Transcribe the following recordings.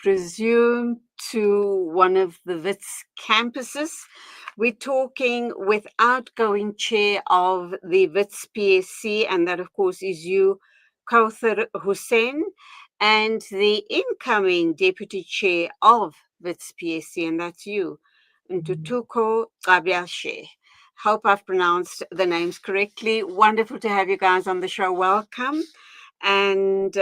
presume, to one of the Wits campuses. We're talking with outgoing chair of the Wits PSC, and that, of course, is you, Kouthar Hussain, and the incoming deputy chair of Wits PSC, and that's you, Ntuthuko Gcabashe. Hope I've pronounced the names correctly. Wonderful to have you guys on the show. Welcome. And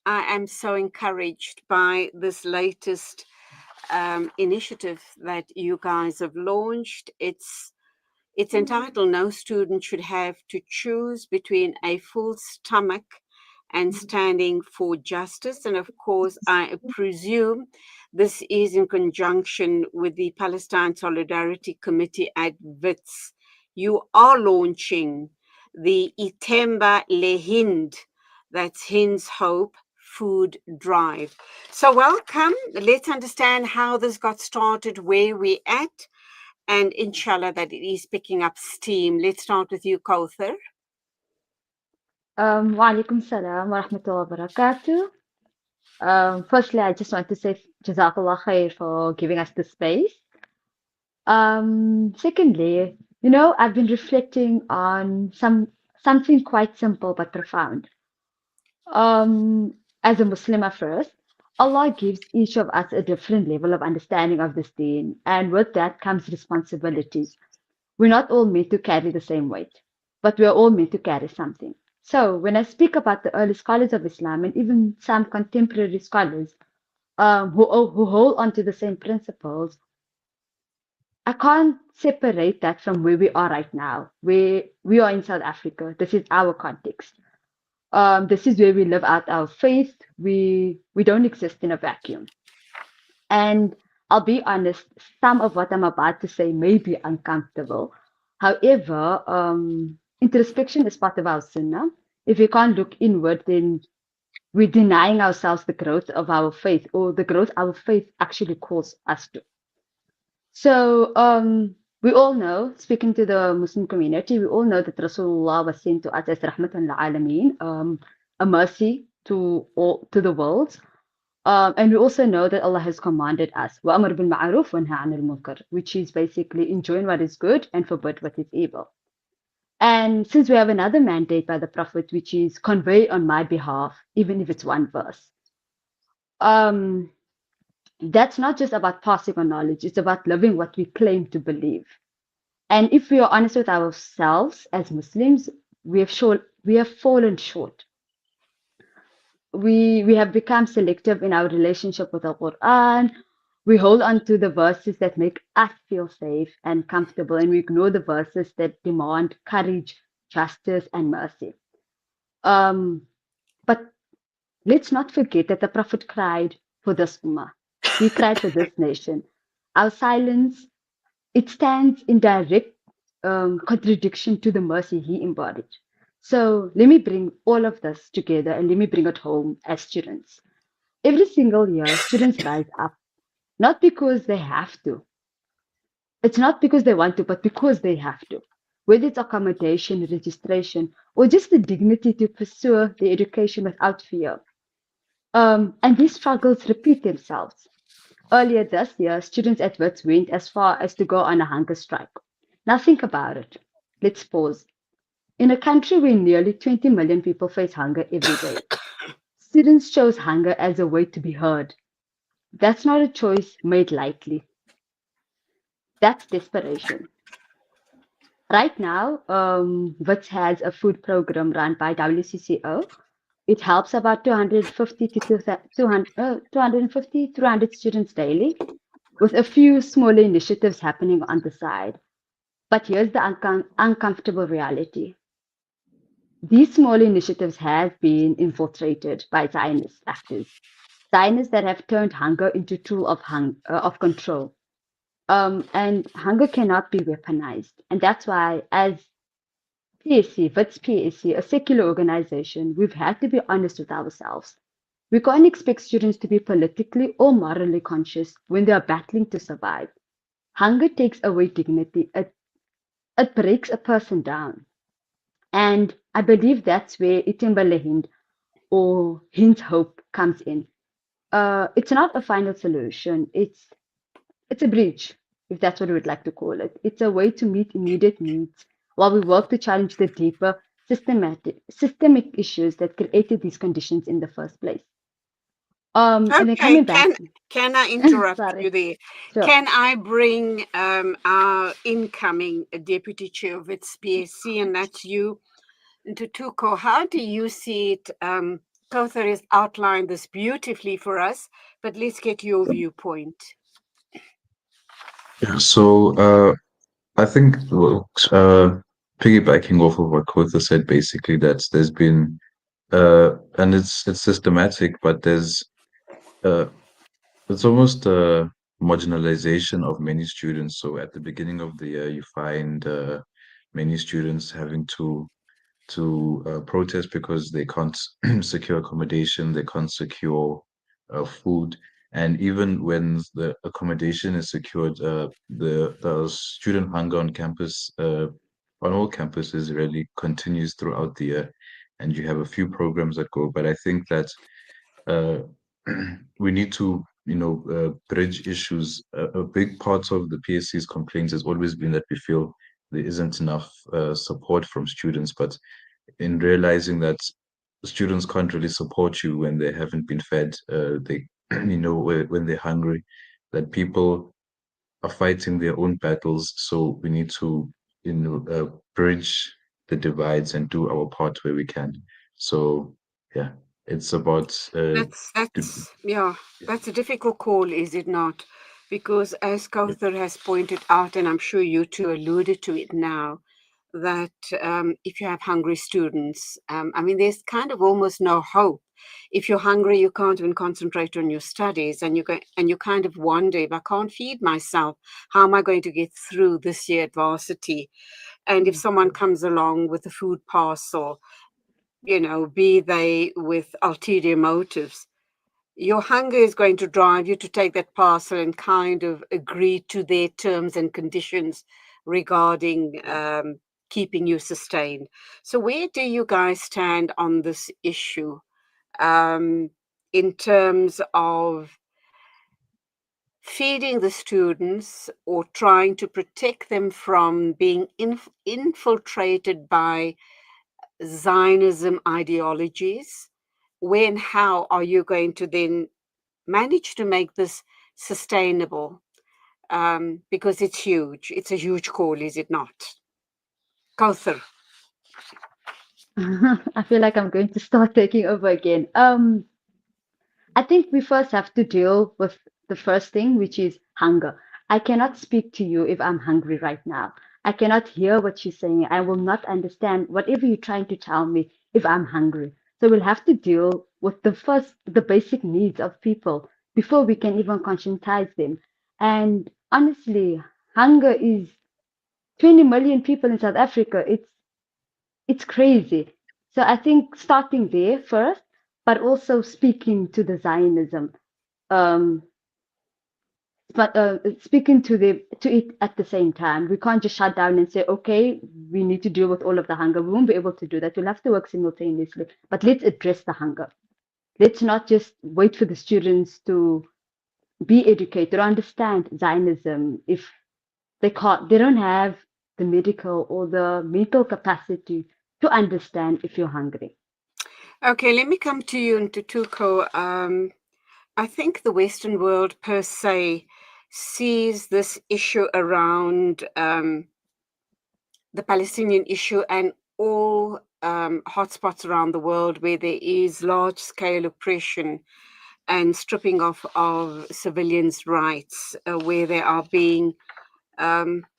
I am so encouraged by this latest initiative that you guys have launched. It's entitled "No Student Should Have to Choose Between a Full Stomach and Standing for Justice." And of course, I presume this is in conjunction with the Palestine Solidarity Committee at Wits. You are launching the Itemba le Hind, that's Hind's Hope food drive. So welcome. Let's understand how this got started, where we're at, and inshallah that it is picking up steam. Let's start with you, Kouthar. Wa alaikum salam wa rahmatullahi wa barakatuh. Firstly, I just want to say Jazakallah khair for giving us the space. Secondly, I've been reflecting on something quite simple but profound. As a Muslim first, Allah gives each of us a different level of understanding of this deen, and with that comes responsibility. We're not all meant to carry the same weight, but we're all meant to carry something. So when I speak about the early scholars of Islam and even some contemporary scholars who hold on to the same principles, I can't separate that from where we are right now, where we are in South Africa. This is our context. This is where we live out our faith. We don't exist in a vacuum. And I'll be honest, some of what I'm about to say may be uncomfortable. However, introspection is part of our sunnah. If we can't look inward, then we're denying ourselves the growth of our faith or the growth our faith actually calls us to. So we all know, speaking to the Muslim community, we all know that Rasulullah was sent to us as Rahmatan lil Alameen, a mercy to the world. And we also know that Allah has commanded us, وَأَمْرُ بِالْمَعْرُوفِ وَانْهَى عَنِ الْمُنْكَرِ, which is basically enjoin what is good and forbid what is evil. And since we have another mandate by the Prophet, which is convey on my behalf, even if it's one verse, that's not just about passing on knowledge, it's about living what we claim to believe. And if we are honest with ourselves as Muslims, we have fallen short. We have become selective in our relationship with the Quran. We hold on to the verses that make us feel safe and comfortable, and we ignore the verses that demand courage, justice, and mercy. But let's not forget that the Prophet cried for this ummah. He cried for this nation. Our silence, it stands in direct contradiction to the mercy he embodied. So let me bring all of this together and let me bring it home as students. Every single year, students rise up, not because they have to. It's not because they want to, but because they have to. Whether it's accommodation, registration, or just the dignity to pursue their education without fear. And these struggles repeat themselves. Earlier this year, students at Wits went as far as to go on a hunger strike. Now think about it. Let's pause. In a country where nearly 20 million people face hunger every day, students chose hunger as a way to be heard. That's not a choice made lightly. That's desperation. Right now, Wits has a food program run by WCCO. It helps about 250 to 250, 300 students daily, with a few smaller initiatives happening on the side. But here's the uncomfortable reality. These small initiatives have been infiltrated by Zionist actors, Zionists that have turned hunger into a tool of control. And hunger cannot be weaponized. And that's why, as PSC, Wits PSC, a secular organization, we've had to be honest with ourselves. We can't expect students to be politically or morally conscious when they are battling to survive. Hunger takes away dignity. It breaks a person down. And I believe that's where Itemba le Hind or Hind's hope comes in. It's not a final solution. It's a bridge, if that's what we would like to call it. It's a way to meet immediate needs while we work to challenge the deeper systemic issues that created these conditions in the first place. And then Okay, coming back, can I interrupt you sorry, there? sure. Can I bring our incoming deputy chair of its PSC, and that's you, Ntuthuko? How do you see it? Kouthar has outlined this beautifully for us, but let's get your viewpoint. Yeah, so I think well, piggybacking off of what Kotha said, basically that there's been and it's systematic, but there's uh it's almost a marginalization of many students. So at the beginning of the year, you find many students having to protest because they can't secure accommodation, they can't secure food, and even when the accommodation is secured, the student hunger on campus, on all campuses, really continues throughout the year, and you have a few programs that go. But I think that uh, we need to, bridge issues. A big part of the PSC's complaints has always been that we feel there isn't enough support from students, but in realizing that students can't really support you when they haven't been fed, they, when they're hungry, that people are fighting their own battles. So we need to, bridge the divides and do our part where we can. So yeah, it's about That's yeah, that's a difficult call, is it not? Because as Kouthar has pointed out, and I'm sure you two alluded to it now, that if you have hungry students, I mean, there's kind of almost no hope. If you're hungry, you can't even concentrate on your studies, and you kind of wonder, if I can't feed myself, how am I going to get through this year at varsity? And if someone comes along with a food parcel, be they with ulterior motives, your hunger is going to drive you to take that parcel and kind of agree to their terms and conditions regarding keeping you sustained. So, where do you guys stand on this issue um, in terms of feeding the students or trying to protect them from being infiltrated by Zionism ideologies? When, how are you going to then manage to make this sustainable? Because it's huge. It's a huge call, is it not? Kauthar. I feel like I'm going to start taking over again. I think we first have to deal with the first thing, which is hunger. I cannot speak to you if I'm hungry right now. I cannot hear what you're saying. I will not understand whatever you're trying to tell me if I'm hungry. So we'll have to deal with the basic needs of people before we can even conscientize them. And honestly, hunger is 20 million people in South Africa. It's crazy. So I think starting there first, but also speaking to the Zionism, um, but speaking to it at the same time. We can't just shut down and say, okay, we need to deal with all of the hunger. We won't be able to do that. We'll have to work simultaneously. But let's address the hunger. Let's not just wait for the students to be educated or understand Zionism if they don't have the medical or the mental capacity to understand if you're hungry. Okay, let me come to you, Ntuthuko. I think the Western world per se sees this issue around the Palestinian issue and all hotspots around the world where there is large scale oppression and stripping off of civilians' rights, where they are being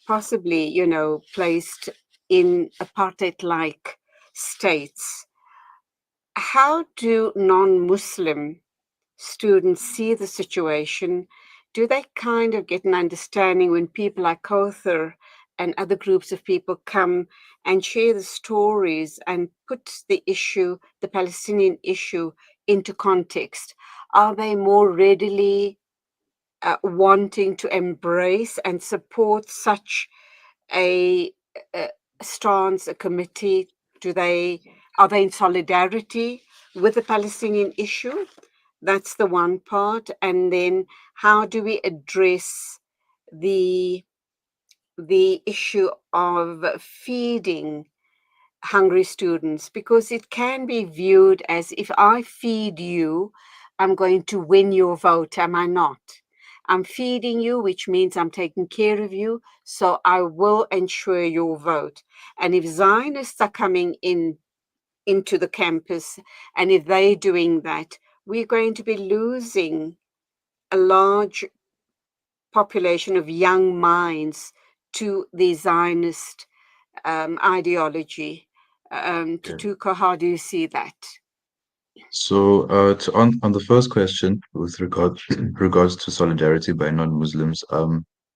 possibly, placed in apartheid like states. How do non Muslim students see the situation? Do they kind of get an understanding when people like Kother and other groups of people come and share the stories and put the issue, the Palestinian issue, into context? Are they more readily wanting to embrace and support such a, a stance, a committee? Do they Are they in solidarity with the Palestinian issue? That's the one part. And then how do we address the the issue of feeding hungry students, because it can be viewed as, if I feed you, I'm going to win your vote. Am I not? I'm feeding you, which means I'm taking care of you, so I will ensure your vote. And if Zionists are coming in into the campus, and if they're doing that, we're going to be losing a large population of young minds to the Zionist ideology. Yeah. Ntuthuko, how do you see that? So, on the first question with regards to solidarity by non-Muslims,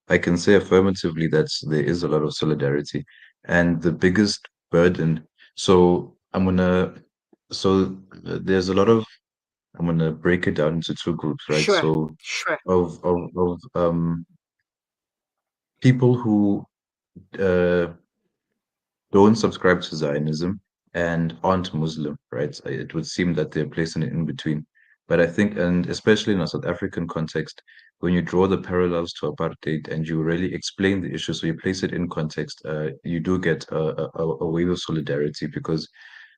I can say affirmatively that there is a lot of solidarity, and the biggest burden. So there's a lot of. I'm gonna break it down into two groups, right? Sure, So sure, of people who uh don't subscribe to Zionism and aren't Muslim, right? It would seem that they're placed in between. But I think, and especially in a South African context, when you draw the parallels to apartheid and you really explain the issue, so you place it in context, you do get a wave of solidarity because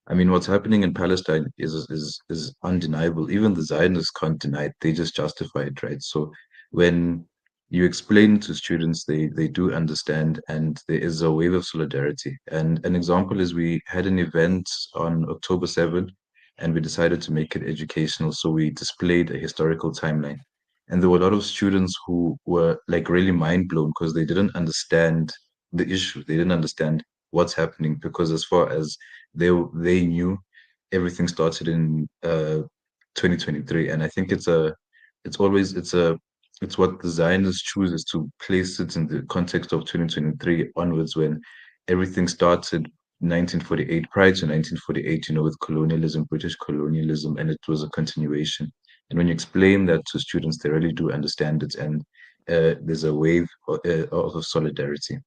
I mean, what's happening in Palestine is undeniable. Even the Zionists can't deny it. They just justify it, right? So when you explain to students, they do understand, and there is a wave of solidarity. And an example is we had an event on October 7th, and we decided to make it educational. So we displayed a historical timeline. And there were a lot of students who were like really mind blown because they didn't understand the issue. They didn't understand what's happening because as far as they knew everything started in 2023, and I think it's always it's what the Zionists choose is to place it in the context of 2023 onwards when everything started 1948. Prior to 1948, you know, with colonialism, British colonialism, and it was a continuation. And when you explain that to students, they really do understand it, and there's a wave of solidarity.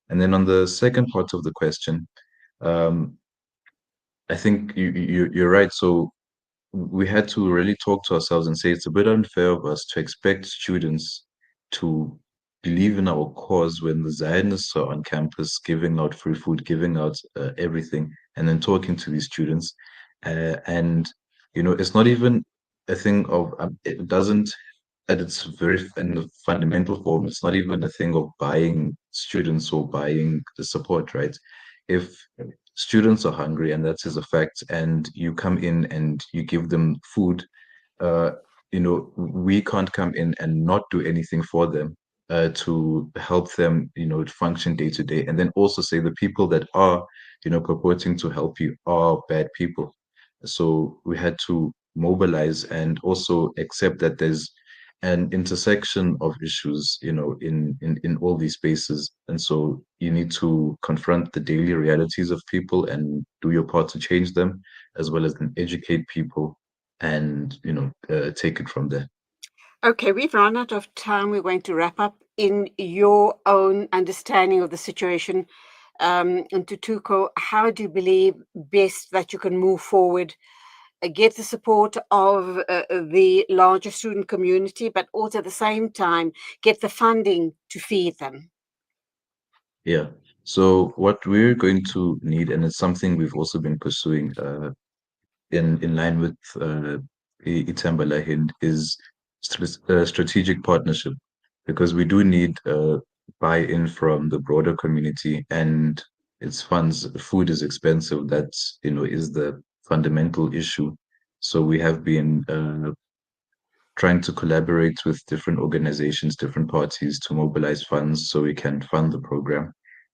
And then on the second part of the question, um, I think you're right. So we had to really talk to ourselves and say it's a bit unfair of us to expect students to believe in our cause when the Zionists are on campus giving out free food, giving out everything, and then talking to these students. And you know, it's not even a thing of it doesn't at its very in the fundamental form. It's not even a thing of buying students or buying the support, right? If students are hungry and that is a fact and you come in and you give them food, uh, you know, we can't come in and not do anything for them to help them, you know, function day to day, and then also say the people that are, you know, purporting to help you are bad people. So we had to mobilize and also accept that there's an intersection of issues, you know, in all these spaces. And so you need to confront the daily realities of people and do your part to change them, as well as then educate people and, you know, take it from there. Okay, we've run out of time. We're going to wrap up. In your own understanding of the situation, and Tutuko, how do you believe best that you can move forward, get the support of the larger student community, but also at the same time get the funding to feed them? Yeah. So what we're going to need, and it's something we've also been pursuing, in line with Itembala Hind is strategic partnership because we do need buy-in from the broader community and its funds. Food is expensive. That's, you know, is the fundamental issue. So we have been trying to collaborate with different organizations, different parties to mobilize funds so we can fund the program.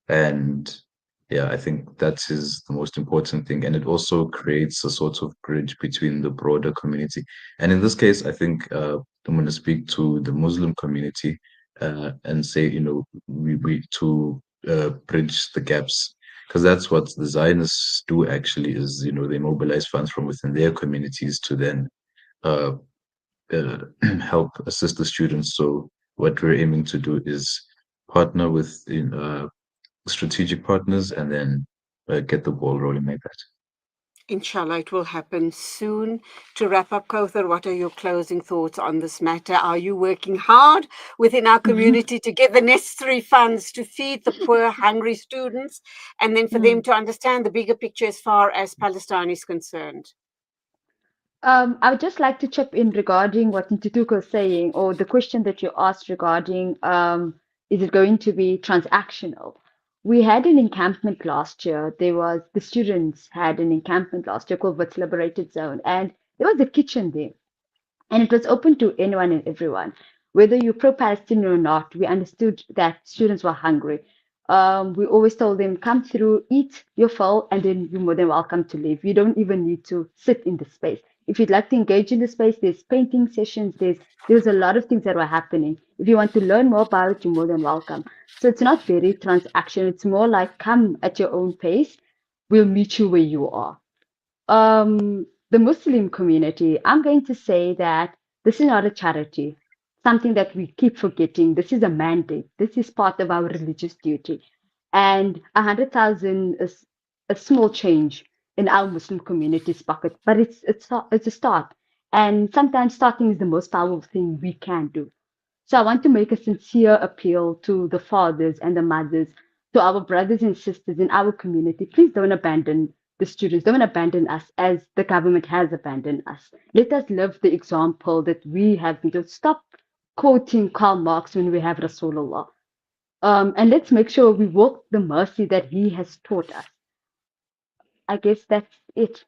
And yeah, I think that is the most important thing. And it also creates a sort of bridge between the broader community. And in this case, I think I'm going to speak to the Muslim community and say, you know, we to bridge the gaps. Because that's what the Zionists do actually is, you know, they mobilize funds from within their communities to then uh, help assist the students. So what we're aiming to do is partner with strategic partners and then get the ball rolling like that. Inshallah, it will happen soon. To wrap up, Kouthar, what are your closing thoughts on this matter? Are you working hard within our community to get the necessary funds to feed the poor, hungry students, and then for them to understand the bigger picture as far as Palestine is concerned? I would just like to chip in regarding what Ntuthuko is saying, or the question that you asked regarding is it going to be transactional? We had an encampment last year. The students had an encampment last year called Wits Liberated Zone, and there was a kitchen there. And it was open to anyone and everyone. Whether you're pro-Palestinian or not, we understood that students were hungry. We always told them, come through, eat your fill, and then you're more than welcome to leave. You don't even need to sit in the space. If you'd like to engage in the space, there's painting sessions, there's a lot of things that were happening. If you want to learn more about it, you're more than welcome. So it's not very transactional. It's more like come at your own pace. We'll meet you where you are. The Muslim community, I'm going to say that this is not a charity, something that we keep forgetting. This is a mandate. This is part of our religious duty. And 100,000 is a small change in our Muslim community's pocket, but it's a start. And sometimes starting is the most powerful thing we can do. So I want to make a sincere appeal to the fathers and the mothers, to our brothers and sisters in our community. Please don't abandon the students, don't abandon us as the government has abandoned us. Let us live the example that we have been told. Stop quoting Karl Marx when we have Rasulullah. And let's make sure we walk the mercy that he has taught us. I guess that's it.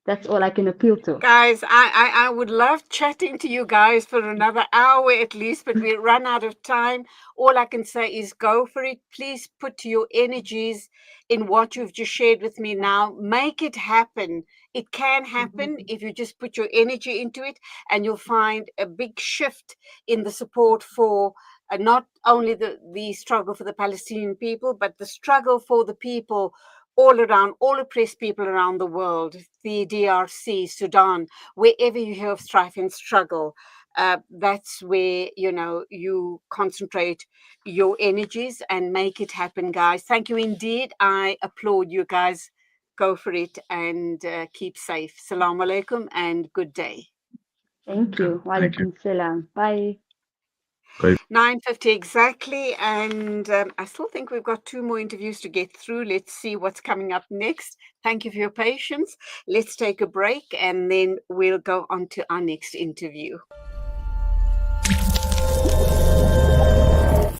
That's all I can appeal to. Guys, I would love chatting to you guys for another hour at least, but we run out of time. All I can say is go for it. Please put your energies in what you've just shared with me now. Make it happen. It can happen if you just put your energy into it, and you'll find a big shift in the support for not only the struggle for the Palestinian people, but the struggle for the people all around, all oppressed people around the world, the DRC, Sudan, wherever you hear of strife and struggle, that's where, you concentrate your energies and make it happen, guys. Thank you indeed. I applaud you guys. Go for it and keep safe. Assalamu alaikum and good day. Thank Yeah, you. Wa thank you. alaikum salam. Bye. Bye. 9:50 exactly, and I still think we've got two more interviews to get through. Let's see what's coming up next. Thank you for your patience. Let's take a break, and then we'll go on to our next interview.